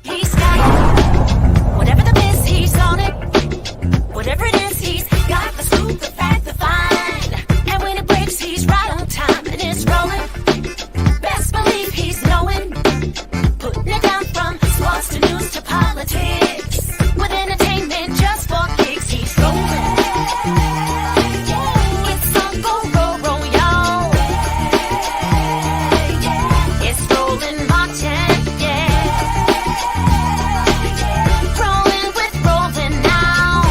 He's got whatever the biz, he's on it. Whatever it is, he's got the scoop, the fact, the find. And when it breaks, he's right on time and it's rolling. Best believe he's knowing. Putting it down from sports to news to politics. With entertainment just for kicks, he's rolling. It's Uncle Roro, y'all. It's rolling Martin, yeah. Rolling with rolling now.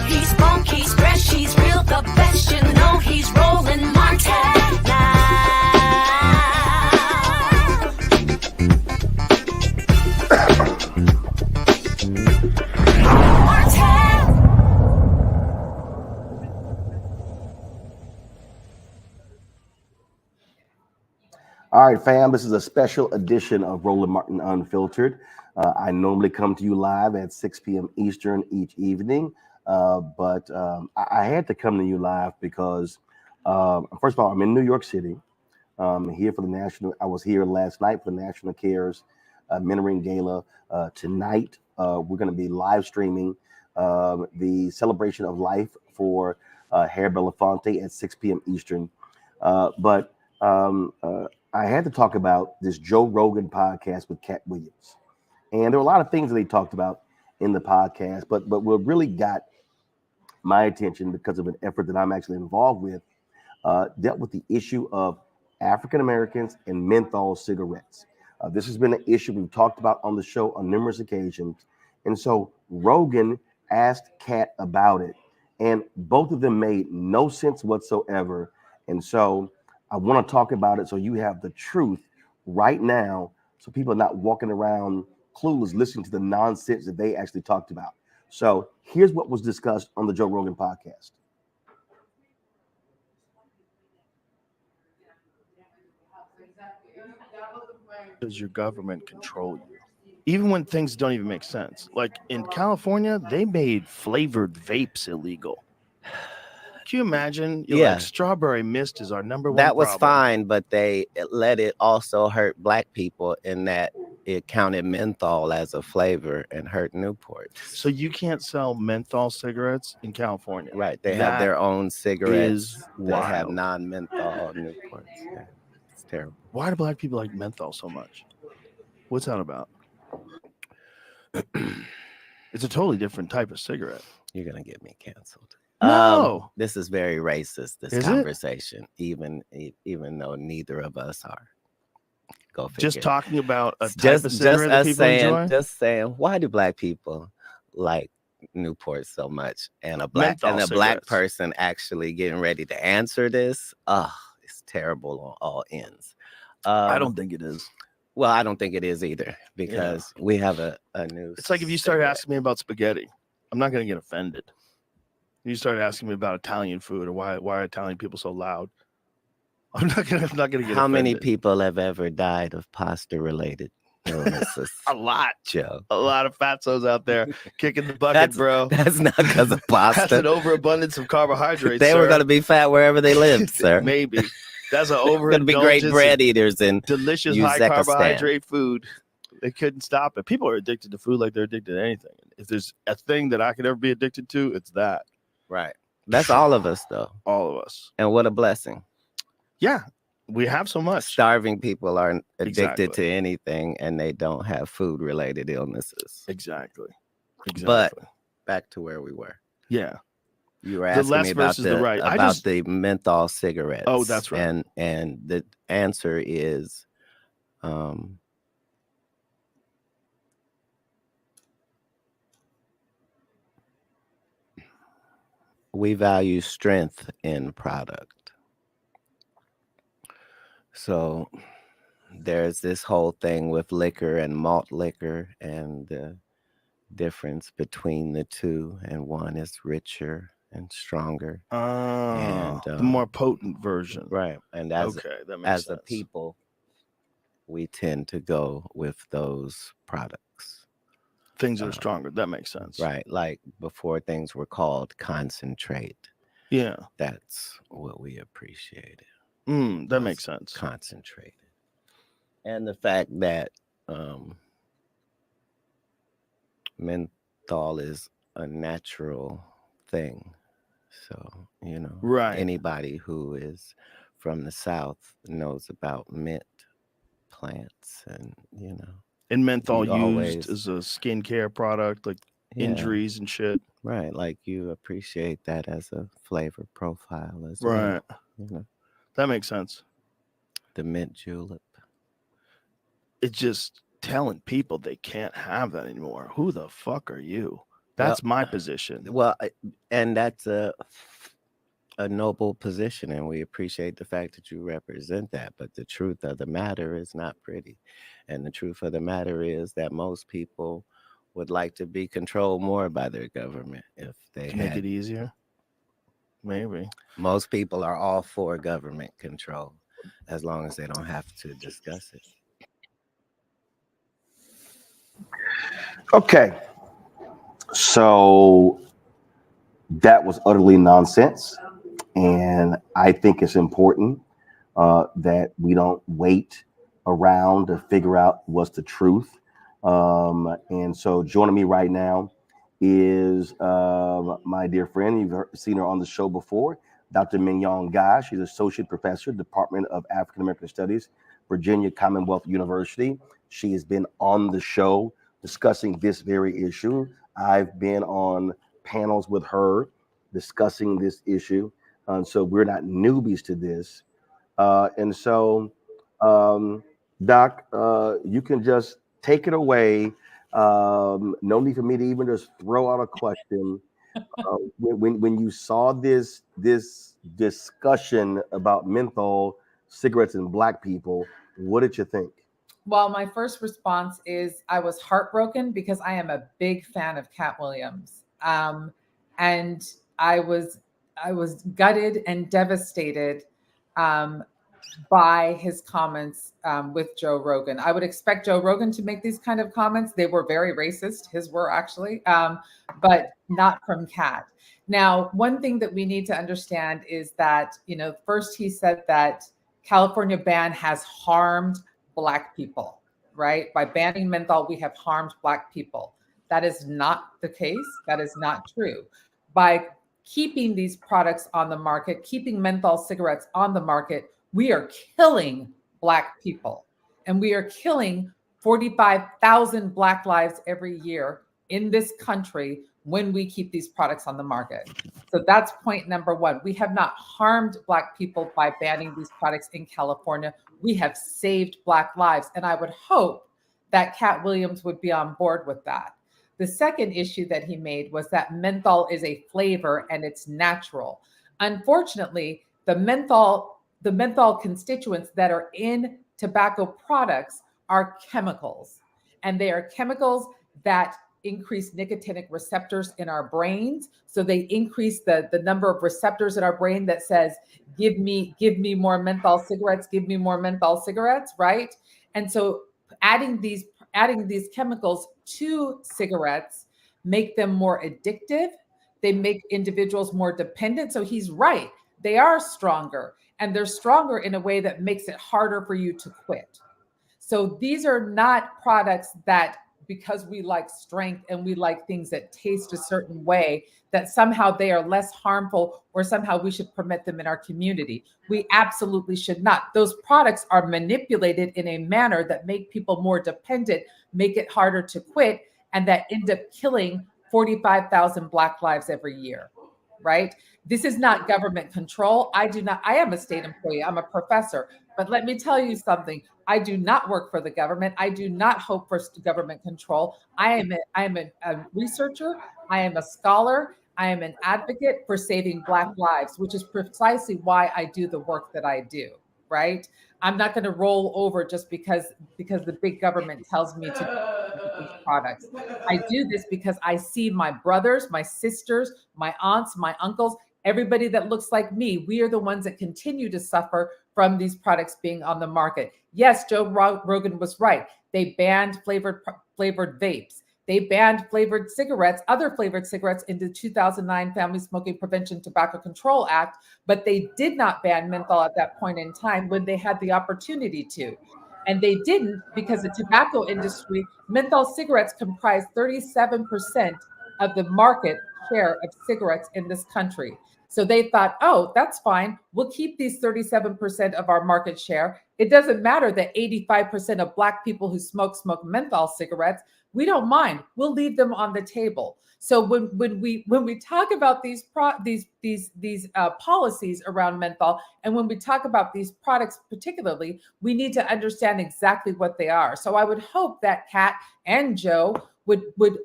He's funk, he's fresh, he's real, the best, you know he's rolling Martin now. Martin. All right, fam, this is a special edition of Roland Martin Unfiltered. I normally come to you live at 6 p.m. Eastern each evening, but I had to come to you live because, first of all, I'm in New York City. Here for the national. I was here last night for the National Cares Mentoring Gala. Tonight, we're going to be live streaming the celebration of life for Harry Belafonte at 6 p.m. Eastern. But I had to talk about this Joe Rogan podcast with Katt Williams. And there were a lot of things that they talked about in the podcast, but what really got my attention because of an effort that I'm actually involved with, dealt with the issue of African Americans and menthol cigarettes. This has been an issue we've talked about on the show on numerous occasions. And so Rogan asked Katt about it, and both of them made no sense whatsoever. And so I want to talk about it so you have the truth right now, so people are not walking around clueless listening to the nonsense that they actually talked about. So here's what was discussed on the Joe Rogan podcast. Does your government control you? Even when things don't even make sense. Like in California, they made flavored vapes illegal. Can you imagine? You're like, strawberry mist is our number one That was problem. fine, but they let it also hurt black people in that it counted menthol as a flavor and hurt Newport. So you can't sell menthol cigarettes in California. Right. They have their own cigarettes that have wild. non-menthol Newports. Yeah. It's terrible. Why do black people like menthol so much? What's that about? It's a totally different type of cigarette. You're going to get me canceled. No. This is very racist, this Is conversation, even though neither of us are. Go figure. Just talking about a type of cigarette that people enjoy? Just saying, why do black people like Newport so much? And a black person actually getting ready to answer this. It's terrible on all ends. I don't think it is. Well, I don't think it is either, because we have a new. It's like if you start asking me about spaghetti, I'm not going to get offended. You start asking me about Italian food or why are Italian people so loud? I'm not gonna get How offended. many people have ever died of pasta related illnesses? A lot, Joe. A lot of fatzos out there kicking the bucket, bro. That's not because of pasta. That's an overabundance of carbohydrates. They were going to be fat wherever they lived, sir. Maybe. That's an overindulgence. Going to be great bread eaters and delicious high carbohydrate food. They couldn't stop it. People are addicted to food like they're addicted to anything. If there's a thing that I could ever be addicted to, it's that. Right. That's all of us, though. All of us. And what a blessing. Yeah. We have so much. Starving people are addicted to anything, and they don't have food-related illnesses. Exactly. But back to where we were. Yeah. You were asking me about the menthol cigarettes. Oh, that's right. And the answer is, we value strength in product. So there's this whole thing with liquor and malt liquor and the difference between the two, and one is richer and stronger. And the more potent version. Right. And as a people, we tend to go with those products. Things that are stronger. That makes sense. Right. Like before things were called concentrate. Yeah. That's what we appreciated. That makes sense. Concentrated. And the fact that menthol is a natural thing. So, anybody who is from the South knows about mint plants and, And menthol used as a skincare product, like injuries and shit. Right. Like you appreciate that as a flavor profile as well. Right. That makes sense. The mint julep. It's just telling people they can't have that anymore. Who the fuck are you? That's my position. Well, and that's a noble position, and we appreciate the fact that you represent that. But the truth of the matter is not pretty. And the truth of the matter is that most people would like to be controlled more by their government if they make it easier. Maybe. Most people are all for government control as long as they don't have to discuss it. Okay. So that was utterly nonsense. And I think it's important that we don't wait around to figure out what's the truth. And so joining me right now is my dear friend. You've seen her on the show before, Dr. Mignonne Guy. She's Associate Professor, Department of African American Studies, Virginia Commonwealth University. She has been on the show discussing this very issue. I've been on panels with her discussing this issue. So we're not newbies to this. And so, Doc, you can just take it away. No need for me to even just throw out a question. When you saw this discussion about menthol cigarettes and Black people, what did you think? Well, my first response is I was heartbroken because I am a big fan of Katt Williams. And I was gutted and devastated by his comments with Joe Rogan. I would expect Joe Rogan to make these kind of comments. They were very racist. His were actually, but not from Katt. Now, one thing that we need to understand is that, first he said that California ban has harmed Black people, right? By banning menthol, we have harmed Black people. That is not the case. That is not true. By keeping these products on the market, keeping menthol cigarettes on the market, we are killing Black people. And we are killing 45,000 Black lives every year in this country when we keep these products on the market. So that's point number one. We have not harmed Black people by banning these products in California. We have saved Black lives. And I would hope that Katt Williams would be on board with that. The second issue that he made was that menthol is a flavor and it's natural. Unfortunately, the menthol constituents that are in tobacco products are chemicals. And they are chemicals that increase nicotinic receptors in our brains. So they increase the number of receptors in our brain that says, give me more menthol cigarettes, give me more menthol cigarettes, right? And so adding these chemicals to cigarettes make them more addictive. They make individuals more dependent. So he's right. They are stronger, and they're stronger in a way that makes it harder for you to quit. So these are not products that because we like strength and we like things that taste a certain way, that somehow they are less harmful or somehow we should permit them in our community. We absolutely should not. Those products are manipulated in a manner that make people more dependent, make it harder to quit, and that end up killing 45,000 Black lives every year, right? This is not government control. I am a state employee. I'm a professor. But let me tell you something. I do not work for the government. I do not hope for government control. I am a researcher. I am a scholar. I am an advocate for saving Black lives, which is precisely why I do the work that I do, right? I'm not going to roll over just because the big government tells me to these products. I do this because I see my brothers, my sisters, my aunts, my uncles, everybody that looks like me. We are the ones that continue to suffer from these products being on the market. Yes, Joe Rogan was right. They banned flavored vapes. They banned flavored cigarettes, other flavored cigarettes in the 2009 Family Smoking Prevention Tobacco Control Act, but they did not ban menthol at that point in time when they had the opportunity to. And they didn't because the tobacco industry, menthol cigarettes comprise 37% of the market share of cigarettes in this country. So they thought, oh, that's fine. We'll keep these 37% of our market share. It doesn't matter that 85% of Black people who smoke menthol cigarettes. We don't mind. We'll leave them on the table. So when we talk about these policies around menthol, and when we talk about these products particularly, we need to understand exactly what they are. So I would hope that Katt and Joe would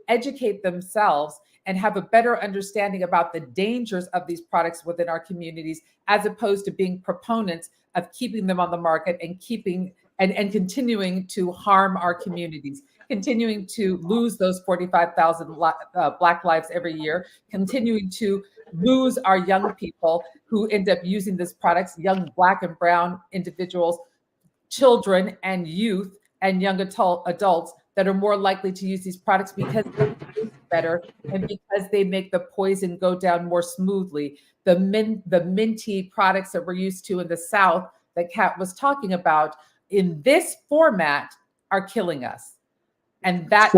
educate themselves and have a better understanding about the dangers of these products within our communities, as opposed to being proponents of keeping them on the market and continuing to harm our communities, continuing to lose those 45,000 Black lives every year, continuing to lose our young people who end up using these products, young Black and brown individuals, children and youth and young adults that are more likely to use these products because they taste better and because they make the poison go down more smoothly. The minty products that we're used to in the South that Katt was talking about in this format are killing us. And that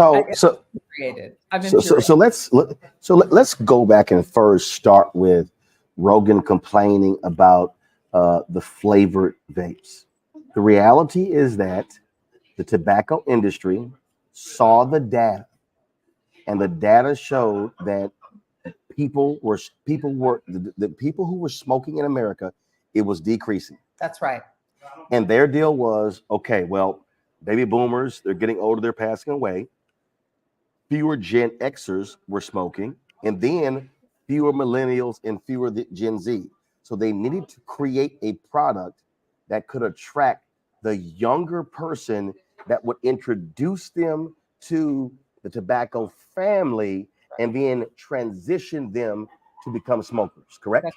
created. So let's go back and first start with Rogan complaining about the flavored vapes. The reality is that the tobacco industry saw the data, and the data showed that the people who were smoking in America, it was decreasing. That's right. And their deal was, okay, well, baby boomers, they're getting older, they're passing away. Fewer Gen Xers were smoking, and then fewer millennials and fewer Gen Z. So they needed to create a product that could attract the younger person that would introduce them to the tobacco family and then transition them to become smokers, correct?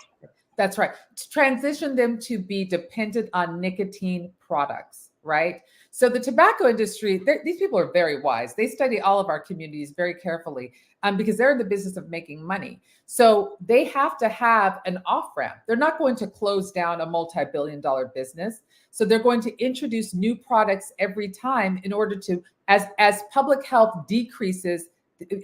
That's right. To transition them to be dependent on nicotine products, right? So the tobacco industry, these people are very wise. They study all of our communities very carefully because they're in the business of making money. So they have to have an off-ramp. They're not going to close down a multi-billion-dollar business. So they're going to introduce new products every time in order to, as public health decreases,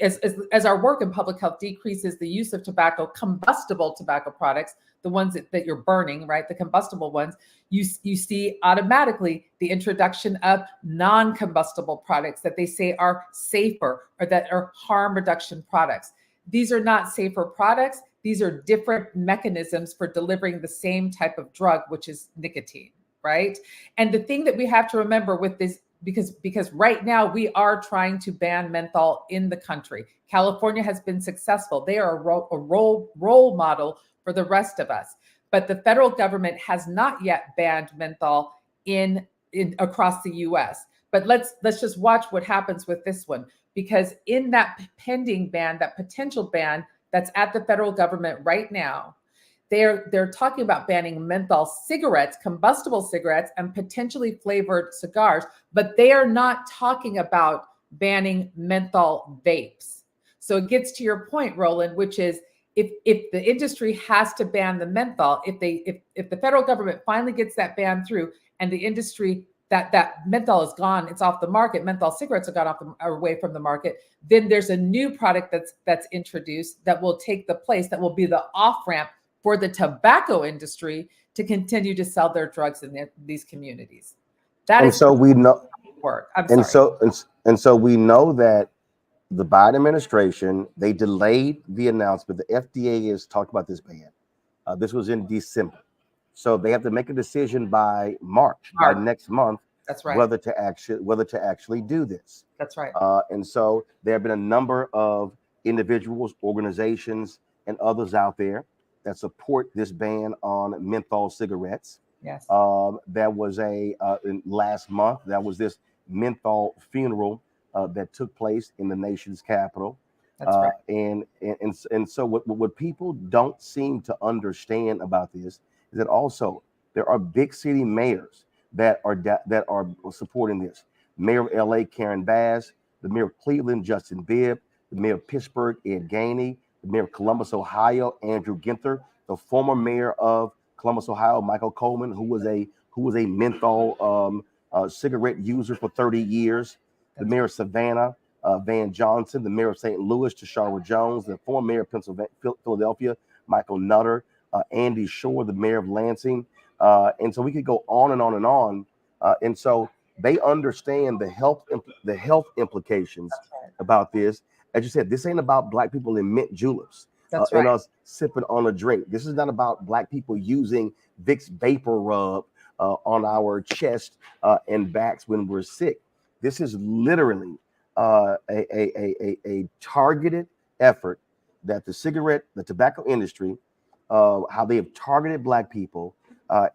as our work in public health decreases the use of tobacco, combustible tobacco products, the ones that you're burning, right? The combustible ones, you see automatically the introduction of non-combustible products that they say are safer or that are harm reduction products. These are not safer products. These are different mechanisms for delivering the same type of drug, which is nicotine, right? And the thing that we have to remember with this, because right now we are trying to ban menthol in the country. California has been successful. They are a role model for the rest of us. But the federal government has not yet banned menthol in across the US. But let's just watch what happens with this one, because in that pending ban, that potential ban that's at the federal government right now, they're talking about banning menthol cigarettes, combustible cigarettes, and potentially flavored cigars, but they are not talking about banning menthol vapes. So it gets to your point, Roland, which is if the industry has to ban the menthol, if the federal government finally gets that ban through and the industry that menthol is gone, it's off the market, menthol cigarettes have gone away from the market, then there's a new product that's introduced that will take the place, that will be the off-ramp for the tobacco industry to continue to sell their drugs in these communities. That is so we know work. I'm and sorry. so we know that the Biden administration, they delayed the announcement. The FDA has talked about this ban. This was in December. So they have to make a decision by March, by next month. That's right. Whether to actually do this. That's right. And so there have been a number of individuals, organizations, and others out there that support this ban on menthol cigarettes. Yes. There was last month, that was this menthol funeral that took place in the nation's capital. That's right. And so what people don't seem to understand about this is that also there are big city mayors that are supporting this. Mayor of LA, Karen Bass, the mayor of Cleveland, Justin Bibb, the mayor of Pittsburgh, Ed Gainey, the mayor of Columbus, Ohio, Andrew Ginther, the former mayor of Columbus, Ohio, Michael Coleman, who was a menthol cigarette user for 30 years, the mayor of Savannah, Van Johnson, the mayor of St. Louis, Tashara Jones, the former mayor of Philadelphia, Michael Nutter, Andy Shore, the mayor of Lansing. And so we could go on and on and on. And so they understand the health implications about this. As you said, this ain't about Black people in mint juleps and us sipping on a drink. This is not about Black people using Vicks Vapor Rub on our chest and backs when we're sick. This is literally a targeted effort that the tobacco industry, how they have targeted Black people,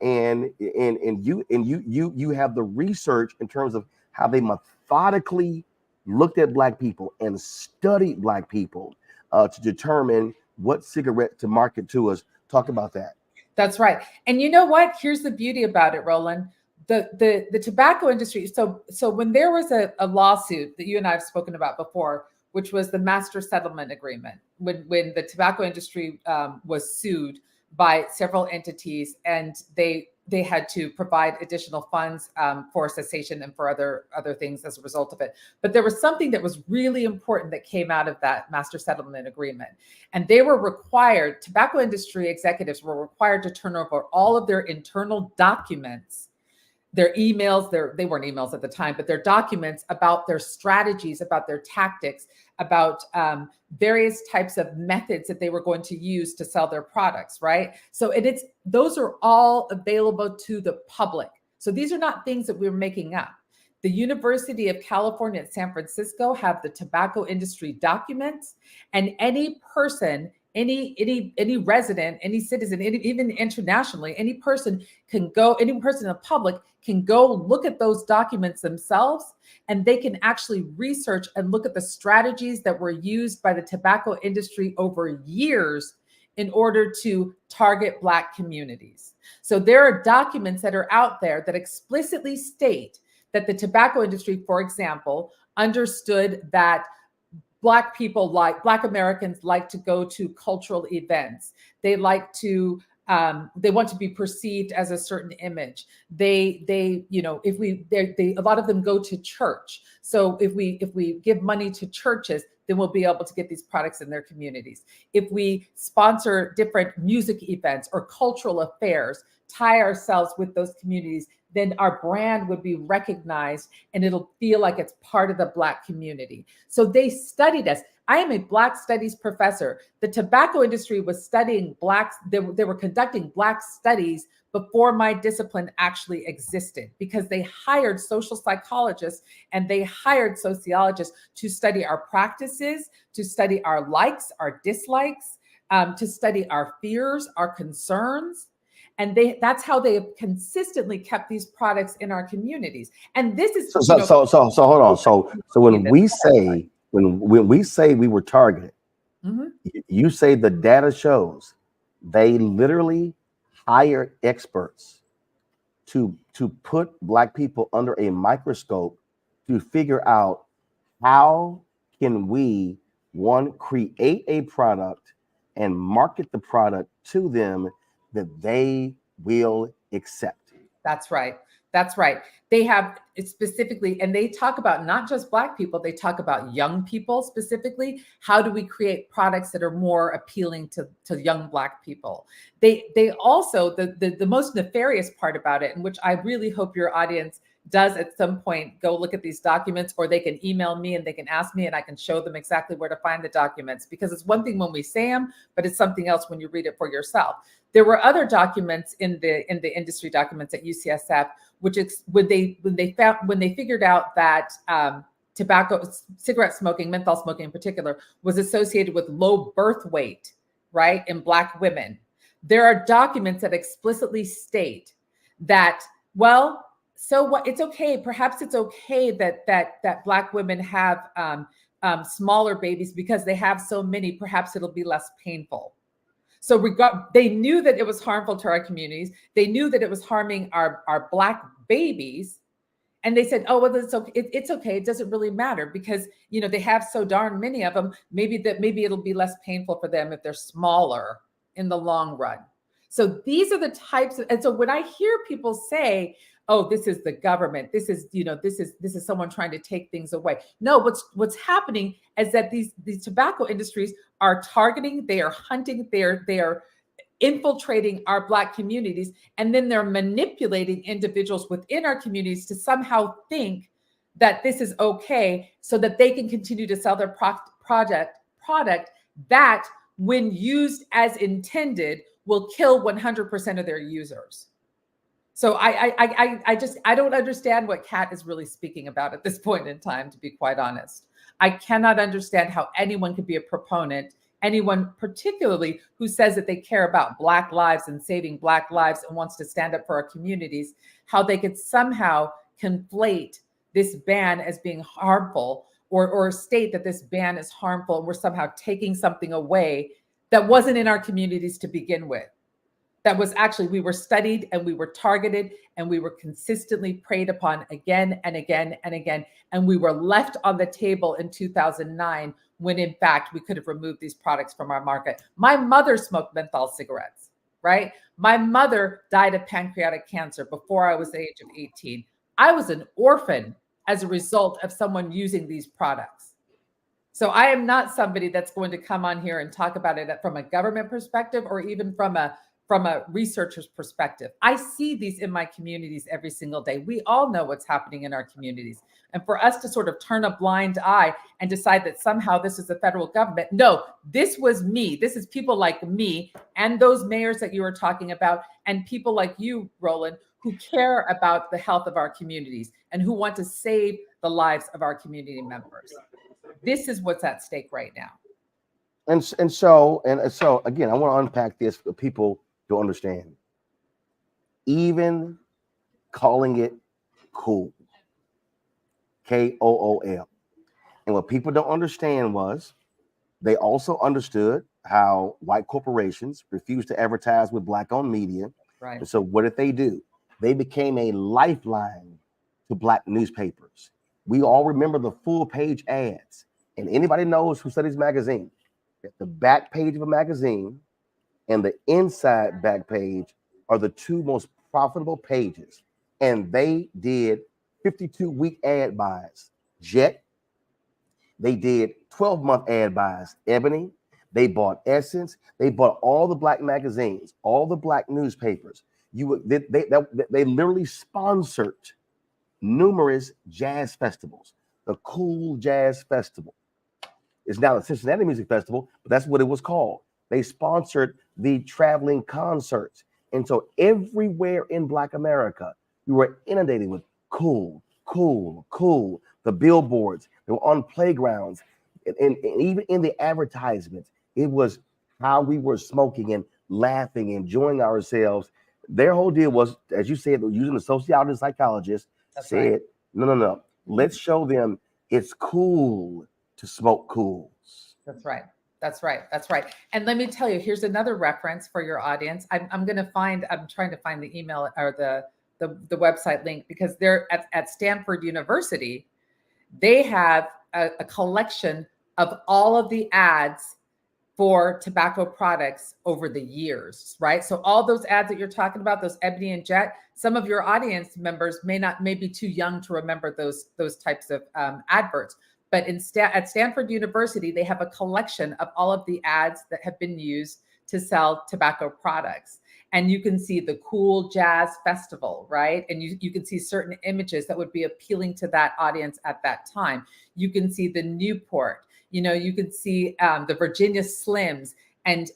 and you have the research in terms of how they methodically looked at Black people and studied Black people to determine what cigarette to market to us. Talk about that. That's right. And you know what? Here's the beauty about it, Roland. The tobacco industry. So when there was a lawsuit that you and I have spoken about before, which was the master settlement agreement, when the tobacco industry was sued by several entities, and they had to provide additional funds for cessation and for other things as a result of it. But there was something that was really important that came out of that master settlement agreement. And they were required, tobacco industry executives were required to turn over all of their internal documents, their emails, they weren't emails at the time, but their documents about their strategies, about their tactics, about various types of methods that they were going to use to sell their products, right? So those are all available to the public. So these are not things that we're making up. The University of California at San Francisco have the tobacco industry documents, and any person, any resident, any citizen, even internationally, any person in the public can go look at those documents themselves, and they can actually research and look at the strategies that were used by the tobacco industry over years in order to target Black communities. So there are documents that are out there that explicitly state that the tobacco industry, for example, understood that Black Americans like to go to cultural events. They like to, they want to be perceived as a certain image. A lot of them go to church. So if we give money to churches, then we'll be able to get these products in their communities. If we sponsor different music events or cultural affairs, tie ourselves with those communities, then our brand would be recognized and it'll feel like it's part of the Black community. So they studied us. I am a Black studies professor. The tobacco industry was studying Blacks. They were conducting Black studies before my discipline actually existed, because they hired social psychologists and they hired sociologists to study our practices, to study our likes, our dislikes, to study our fears, our concerns. And that's how they have consistently kept these products in our communities. And this is so hold on. So when we say we were targeted, mm-hmm. You say the data shows they literally hired experts to put Black people under a microscope to figure out how can we, one, create a product and market the product to them that they will accept. That's right. That's right. They have it specifically, and they talk about not just Black people, they talk about young people specifically. How do we create products that are more appealing to young Black people? They also, the most nefarious part about it, and which I really hope your audience does at some point go look at these documents, or they can email me and they can ask me and I can show them exactly where to find the documents, because it's one thing when we say them, but it's something else when you read it for yourself. There were other documents in the industry documents at UCSF, which is when they figured out that tobacco, cigarette smoking, menthol smoking in particular, was associated with low birth weight, right, in Black women. There are documents that explicitly state that, well, so what? It's okay. Perhaps it's okay that Black women have smaller babies because they have so many. Perhaps it'll be less painful. So they knew that it was harmful to our communities. They knew that it was harming our Black babies, and they said, "Oh, well, it's okay. It's okay. It doesn't really matter because they have so darn many of them. Maybe it'll be less painful for them if they're smaller in the long run." So these are the types of, and so when I hear people say, "Oh, this is the government. This is someone trying to take things away." No, what's happening is that these tobacco industries are targeting, they are hunting, they are infiltrating our Black communities, and then they're manipulating individuals within our communities to somehow think that this is okay, so that they can continue to sell their product that, when used as intended, will kill 100% of their users. So I don't understand what Katt is really speaking about at this point in time, to be quite honest. I cannot understand how anyone could be a proponent, anyone particularly who says that they care about Black lives and saving Black lives and wants to stand up for our communities, how they could somehow conflate this ban as being harmful, or state that this ban is harmful and we're somehow taking something away that wasn't in our communities to begin with. That was actually, we were studied and we were targeted and we were consistently preyed upon again and again and again. And we were left on the table in 2009 when in fact we could have removed these products from our market. My mother smoked menthol cigarettes, right? My mother died of pancreatic cancer before I was the age of 18. I was an orphan as a result of someone using these products. So I am not somebody that's going to come on here and talk about it from a government perspective or even from a researcher's perspective. I see these in my communities every single day. We all know what's happening in our communities. And for us to sort of turn a blind eye and decide that somehow this is the federal government. No, this was me. This is people like me and those mayors that you were talking about, and people like you, Roland, who care about the health of our communities and who want to save the lives of our community members. This is what's at stake right now. And so again, I want to unpack this for people to understand. Even calling it cool, KOOL. And what people don't understand was they also understood how white corporations refused to advertise with Black-owned media. Right. And so what did they do? They became a lifeline to Black newspapers. We all remember the full page ads. And anybody knows who studies magazine, at the back page of a magazine and the inside back page are the two most profitable pages. And they did 52-week ad buys. Jet, they did 12-month ad buys. Ebony, they bought Essence, they bought all the Black magazines, all the Black newspapers. They literally sponsored numerous jazz festivals. The Cool Jazz Festival is now the Cincinnati Music Festival, but that's what it was called. They sponsored the traveling concerts. And so everywhere in Black America, you were inundated with cool, cool, cool. The billboards, they were on playgrounds. And even in the advertisements, it was how we were smoking and laughing, enjoying ourselves. Their whole deal was, as you said, using the sociologist and psychologist, That's said, right. No. Let's show them it's cool to smoke cools. That's right. That's right. That's right. And let me tell you, here's another reference for your audience. I'm trying to find the email or the website link, because they're at Stanford University. They have a collection of all of the ads for tobacco products over the years, right? So all those ads that you're talking about, those Ebony and Jet, some of your audience members may be too young to remember those types of adverts. But at Stanford University, they have a collection of all of the ads that have been used to sell tobacco products. And you can see the cool jazz festival, right? And you can see certain images that would be appealing to that audience at that time. You can see the Newport, you can see the Virginia Slims, and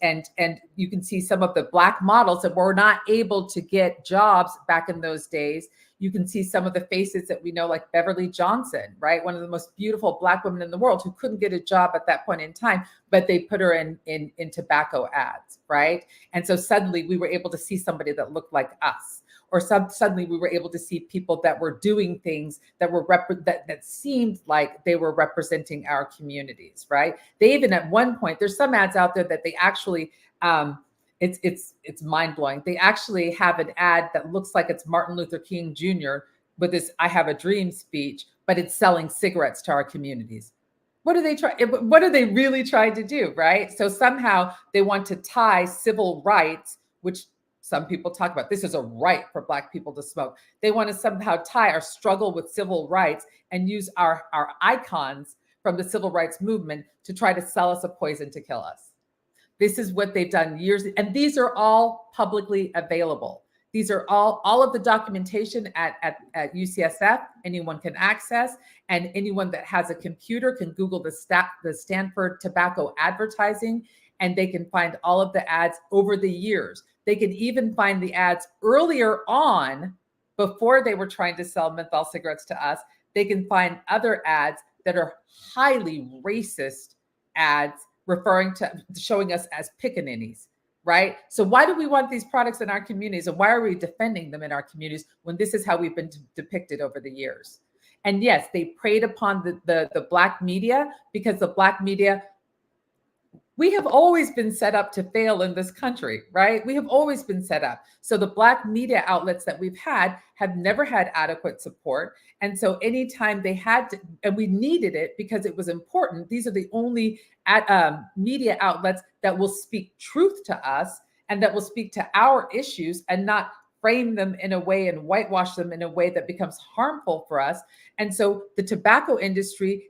you can see some of the Black models that were not able to get jobs back in those days. You can see some of the faces that we know, like Beverly Johnson, right? One of the most beautiful Black women in the world who couldn't get a job at that point in time, but they put her in tobacco ads, right? And so suddenly we were able to see somebody that looked like us, or suddenly we were able to see people that were doing things that were that seemed like they were representing our communities, right? They even at one point, there's some ads out there that they actually, it's mind-blowing. They actually have an ad that looks like it's Martin Luther King Jr. with this "I Have a Dream" speech, but it's selling cigarettes to our communities. What are they really trying to do, right? So somehow they want to tie civil rights, which some people talk about, this is a right for Black people to smoke. They want to somehow tie our struggle with civil rights and use our icons from the civil rights movement to try to sell us a poison to kill us. This is what they've done years, and these are all publicly available. These are all of the documentation at UCSF, anyone can access, and anyone that has a computer can Google the Stanford tobacco advertising, and they can find all of the ads over the years. They can even find the ads earlier on, before they were trying to sell menthol cigarettes to us. They can find other ads that are highly racist ads, showing us as pickaninnies, right? So why do we want these products in our communities, and why are we defending them in our communities when this is how we've been depicted over the years? And yes, they preyed upon the Black media, because the Black media, we have always been set up to fail in this country, right? We have always been set up. So the Black media outlets that we've had have never had adequate support. And so anytime they had to, and we needed it because it was important, these are the only media outlets that will speak truth to us and that will speak to our issues and not frame them in a way and whitewash them in a way that becomes harmful for us. And so the tobacco industry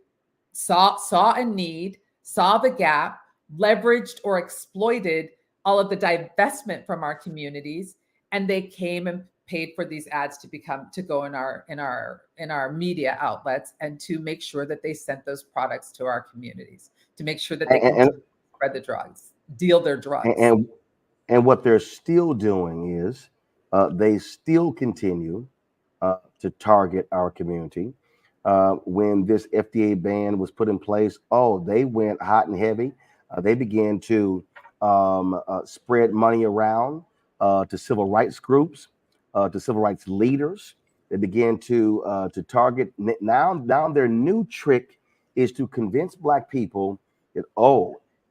saw a need, saw the gap, leveraged or exploited all of the divestment from our communities, and they came and paid for these ads to go in our media outlets, and to make sure that they sent those products to our communities, to make sure that they can spread the drugs, deal their drugs. And what they're still doing is they still continue to target our community. When this FDA ban was put in place, they went hot and heavy. They began to spread money around to civil rights groups, to civil rights leaders. They began to target. Now their new trick is to convince Black people that,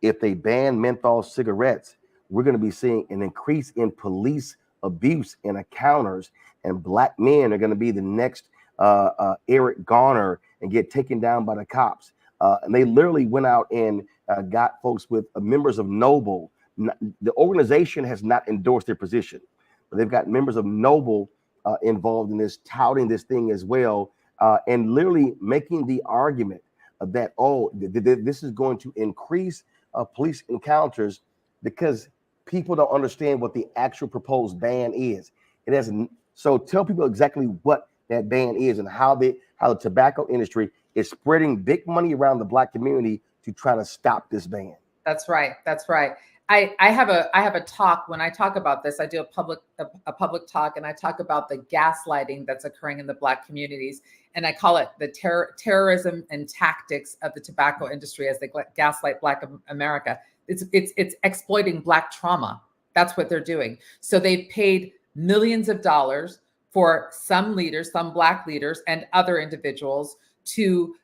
if they ban menthol cigarettes, we're going to be seeing an increase in police abuse and encounters, and Black men are going to be the next Eric Garner and get taken down by the cops. And they literally went out and got folks with members of Noble. The organization has not endorsed their position, but they've got members of Noble involved in this, touting this thing as well, and literally making the argument that, this is going to increase police encounters, because people don't understand what the actual proposed ban is. It has, so tell people exactly what that ban is and how the tobacco industry is spreading big money around the Black community to try to stop this ban. That's right. That's right. I have a talk. When I talk about this, I do a public talk, and I talk about the gaslighting that's occurring in the Black communities, and I call it the terrorism and tactics of the tobacco industry as they gaslight Black America. It's exploiting Black trauma. That's what they're doing. So they've paid millions of dollars for some leaders, some Black leaders, and other individuals to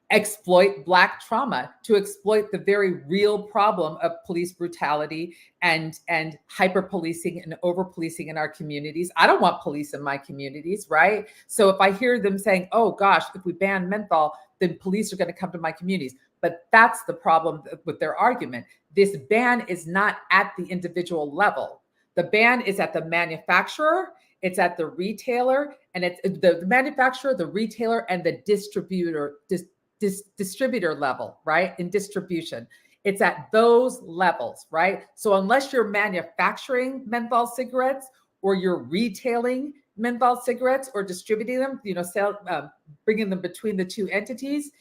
exploit Black trauma, to exploit the very real problem of police brutality and hyper policing and over policing in our communities. I don't want police in my communities, right? So if I hear them saying, oh gosh, if we ban menthol, then police are going to come to my communities. But that's the problem with their argument. This ban is not at the individual level. The ban is at the manufacturer, it's at the retailer, and it's the manufacturer, the retailer, and the distributor level, right? In distribution. It's at those levels, right? So unless you're manufacturing menthol cigarettes or you're retailing menthol cigarettes or distributing them, bringing them between the two entities,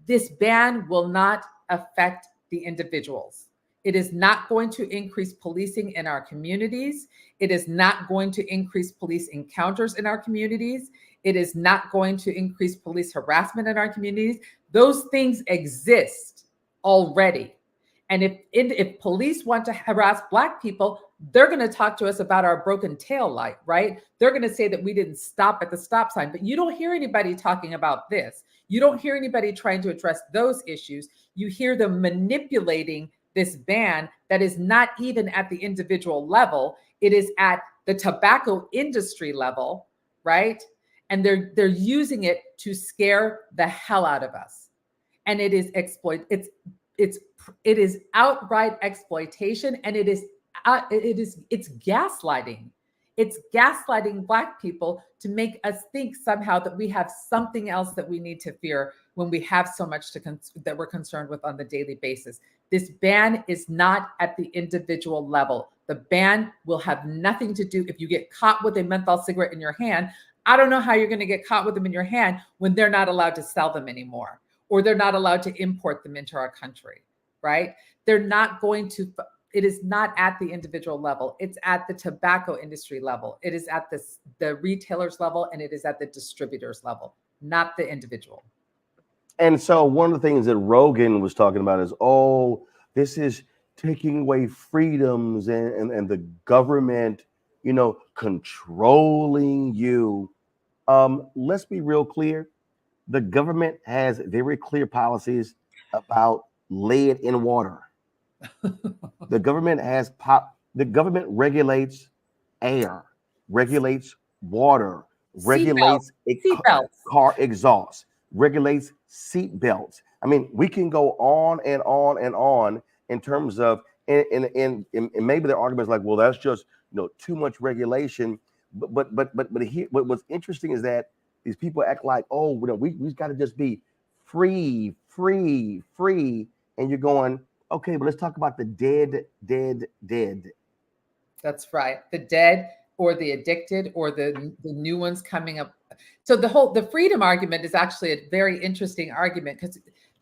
this ban will not affect the individuals. It is not going to increase policing in our communities. It is not going to increase police encounters in our communities. It is not going to increase police harassment in our communities. Those things exist already. And if police want to harass Black people, they're going to talk to us about our broken tail light, right? They're going to say that we didn't stop at the stop sign, but you don't hear anybody talking about this. You don't hear anybody trying to address those issues. You hear them manipulating this ban that is not even at the individual level. It is at the tobacco industry level, right? And they're using it to scare the hell out of us. And it is it is outright exploitation, and it's gaslighting. It's gaslighting Black people to make us think somehow that we have something else that we need to fear when we have so much that we're concerned with on the daily basis. This ban is not at the individual level. The ban will have nothing to do if you get caught with a menthol cigarette in your hand. I don't know how you're going to get caught with them in your hand when they're not allowed to sell them anymore, or they're not allowed to import them into our country, right? They're not going to. It is not at the individual level. It's at the tobacco industry level. It is at the retailers level, and it is at the distributors level, not the individual. And so one of the things that Rogan was talking about is, oh, this is taking away freedoms and the government, controlling you. Let's be real clear. The government has very clear policies about lead in water. The government the government regulates air, regulates water, regulates car exhaust, regulates seat belts. I mean, we can go on and on and on in terms of, and maybe the argument is like, well, that's just too much regulation. But here, what's interesting is that these people act like, oh, we've got to just be free, and you're going, okay, but let's talk about the dead. That's right. The dead, or the addicted, or the new ones coming up. So the freedom argument is actually a very interesting argument,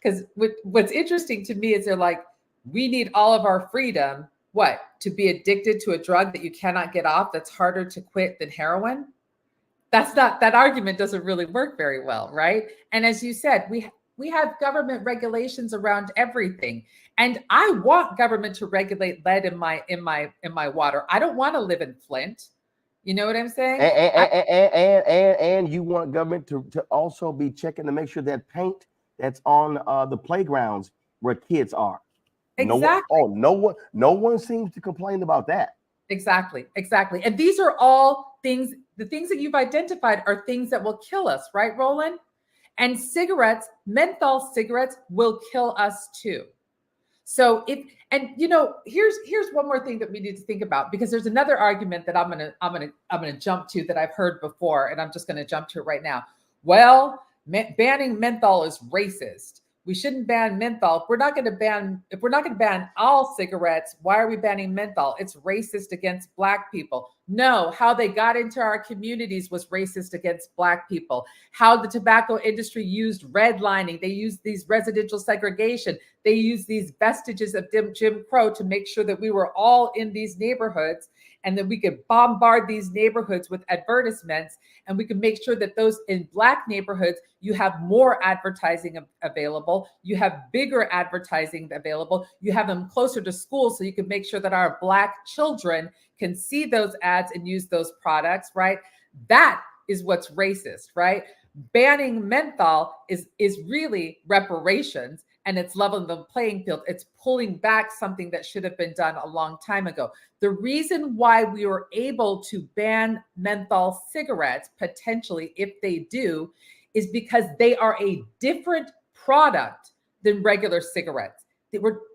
because what's interesting to me is they're like, we need all of our freedom, what? To be addicted to a drug that you cannot get off, that's harder to quit than heroin? That argument doesn't really work very well, right? And as you said, we have government regulations around everything. And I want government to regulate lead in my water. I don't want to live in Flint. You know what I'm saying? And you want government to also be checking to make sure that paint that's on the playgrounds where kids are. Exactly. No one seems to complain about that. Exactly. And these are all things, the things that you've identified are things that will kill us, right, Roland? And menthol cigarettes will kill us too. So here's one more thing that we need to think about, because there's another argument that I'm gonna jump to that I've heard before, and I'm just gonna jump to it right now. Well, banning menthol is racist. We shouldn't ban menthol. If we're not going to ban all cigarettes, why are we banning menthol? It's racist against Black people. No, how they got into our communities was racist against Black people. How the tobacco industry used redlining. They used these residential segregation. They used these vestiges of Jim Crow to make sure that we were all in these neighborhoods, and that we could bombard these neighborhoods with advertisements, and we could make sure that those in Black neighborhoods, you have more advertising available, you have bigger advertising available, you have them closer to school, so you can make sure that our Black children can see those ads and use those products, right? That is what's racist, right? Banning menthol is really reparations, and it's leveling the playing field. It's pulling back something that should have been done a long time ago. The reason why we were able to ban menthol cigarettes, potentially, if they do, is because they are a different product than regular cigarettes.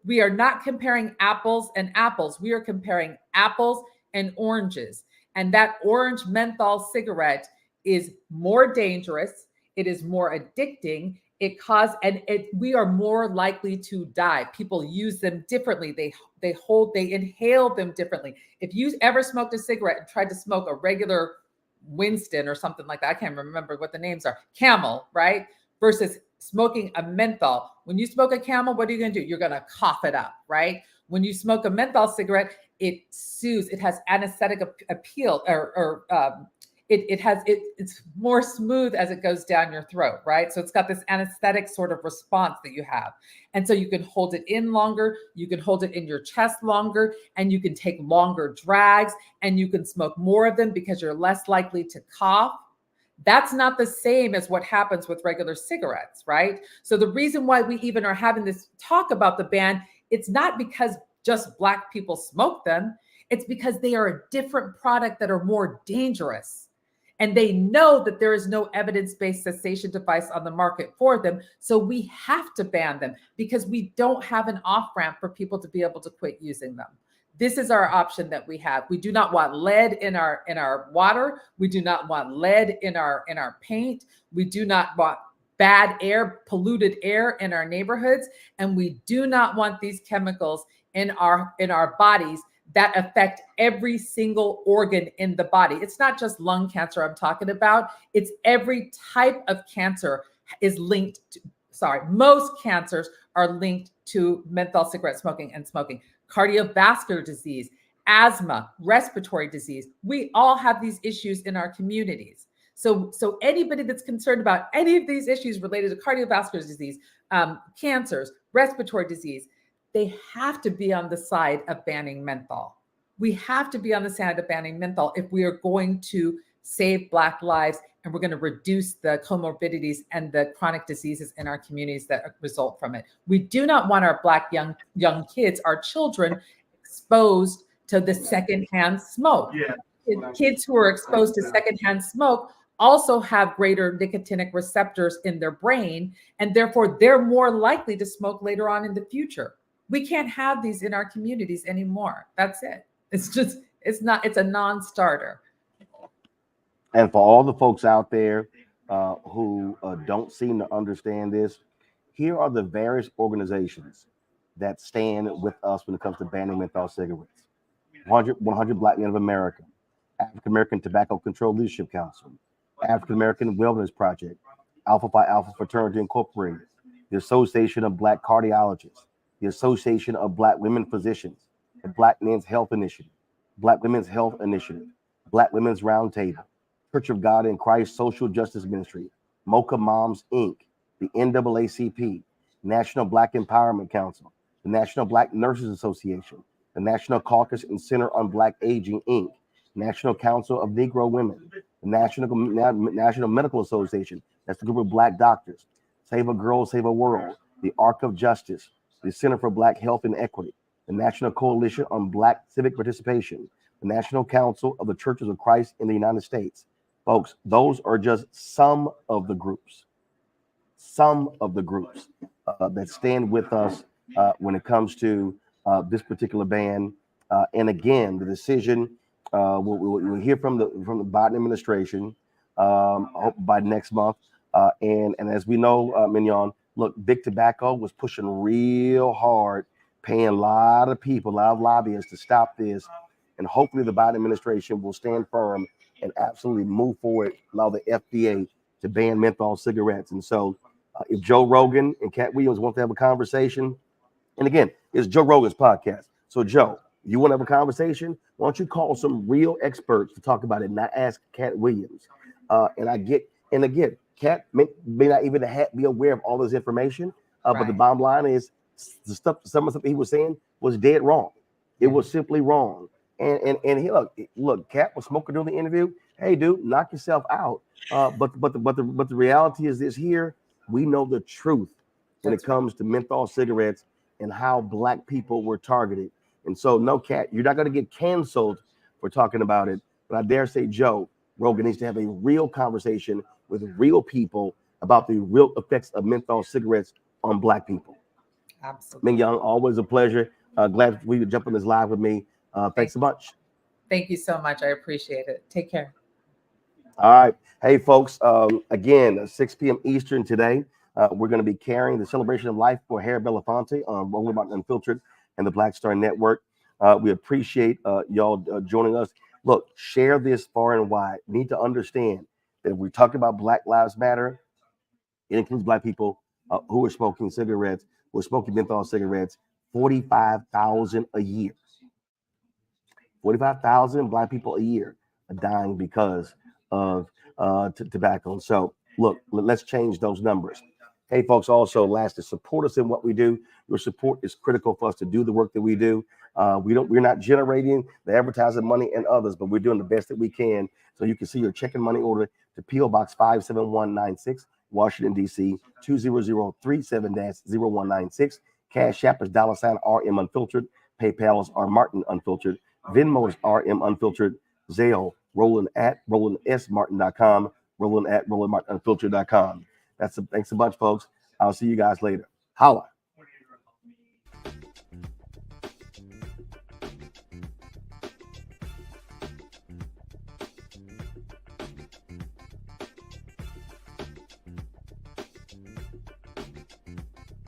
We are not comparing apples and apples. We are comparing apples and oranges. And that orange menthol cigarette is more dangerous. It is more addicting. We are more likely to die. People use them differently. They inhale them differently. If you ever smoked a cigarette and tried to smoke a regular Winston or something like that, I can't remember what the names are, Camel, right? Versus smoking a menthol. When you smoke a Camel, what are you going to do? You're going to cough it up, right? When you smoke a menthol cigarette, it soothes. It has anesthetic appeal, it's more smooth as it goes down your throat, right? So it's got this anesthetic sort of response that you have. And so you can hold it in longer, you can hold it in your chest longer, and you can take longer drags, and you can smoke more of them because you're less likely to cough. That's not the same as what happens with regular cigarettes, right? So the reason why we even are having this talk about the ban, it's not because just Black people smoke them. It's because they are a different product that are more dangerous. And they know that there is no evidence-based cessation device on the market for them. So we have to ban them because we don't have an off-ramp for people to be able to quit using them. This is our option that we have. We do not want lead in our water. We do not want lead in our paint. We do not want bad air, polluted air in our neighborhoods. And we do not want these chemicals in our bodies that affect every single organ in the body. It's not just lung cancer I'm talking about. It's every type of cancer is linked to, most cancers are linked to menthol cigarette smoking and smoking. Cardiovascular disease, asthma, respiratory disease. We all have these issues in our communities. So anybody that's concerned about any of these issues related to cardiovascular disease, cancers, respiratory disease, they have to be on the side of banning menthol. We have to be on the side of banning menthol if we are going to save Black lives and we're going to reduce the comorbidities and the chronic diseases in our communities that result from it. We do not want our Black young kids, our children, exposed to the secondhand smoke. Kids who are exposed to secondhand smoke also have greater nicotinic receptors in their brain, and therefore they're more likely to smoke later on in the future. We can't have these in our communities anymore. That's it. It's a non-starter. And for all the folks out there who don't seem to understand this, here are the various organizations that stand with us when it comes to banning menthol cigarettes. 100 Black Men of America, African American Tobacco Control Leadership Council, African American Wellness Project, Alpha Phi Alpha Fraternity Incorporated, the Association of Black Cardiologists, the Association of Black Women Physicians, the Black Men's Health Initiative, Black Women's Health Initiative, Black Women's Roundtable, Church of God in Christ Social Justice Ministry, Mocha Moms Inc., the NAACP, National Black Empowerment Council, the National Black Nurses Association, the National Caucus and Center on Black Aging Inc., National Council of Negro Women, the National Medical Association, that's the group of Black doctors, Save a Girl, Save a World, the Arc of Justice, the Center for Black Health and Equity, the National Coalition on Black Civic Participation, the National Council of the Churches of Christ in the United States. Folks, those are just some of the groups that stand with us when it comes to this particular ban. And again, the decision we'll hear from the Biden administration by next month. And as we know, Mignonne, look, Big Tobacco was pushing real hard, paying a lot of people, a lot of lobbyists to stop this. And hopefully the Biden administration will stand firm and absolutely move forward, allow the FDA to ban menthol cigarettes. And so if Joe Rogan and Katt Williams want to have a conversation, and again, it's Joe Rogan's podcast. So Joe, you want to have a conversation? Why don't you call some real experts to talk about it, not ask Katt Williams? And again, Katt may not even be aware of all this information, but the bottom line is some of the stuff he was saying was dead wrong. It was simply wrong. And he look, Katt was smoking during the interview. hey, dude, knock yourself out. But the reality is this: here we know the truth when it That's right. comes to menthol cigarettes and how black people were targeted. And so, no, Katt, you're not going to get canceled for talking about it. But I dare say, Joe Rogan needs to have a real conversation with real people about the real effects of menthol cigarettes on black people. Absolutely. Mignonne, always a pleasure. Glad we could jump on this live with me. Thanks so much. Thank you so much. I appreciate it. Take care. All right. Hey, folks, again, 6 p.m. Eastern today, we're going to be carrying the celebration of life for Harry Belafonte on Roland Martin Unfiltered and the Black Star Network. We appreciate y'all joining us. Look, share this far and wide. We need to understand that if we talk about Black Lives Matter, it includes black people who are smoking cigarettes, who are smoking menthol cigarettes, 45,000 a year. 45,000 black people a year are dying because of tobacco. So, look, let's change those numbers. Hey, folks, also, lastly, support us in what we do. Your support is critical for us to do the work that we do. We're not generating the advertising money and others, but we're doing the best that we can. So you can see your check and money order to P.O. Box 57196, Washington, D.C., 20037-0196. Cash App is $RM Unfiltered. PayPal is R Martin Unfiltered. Venmo is RM Unfiltered. Zelle, Roland at RolandSMartin.com. Roland at RolandMartinUnfiltered.com. Thanks a bunch, folks. I'll see you guys later. Holla.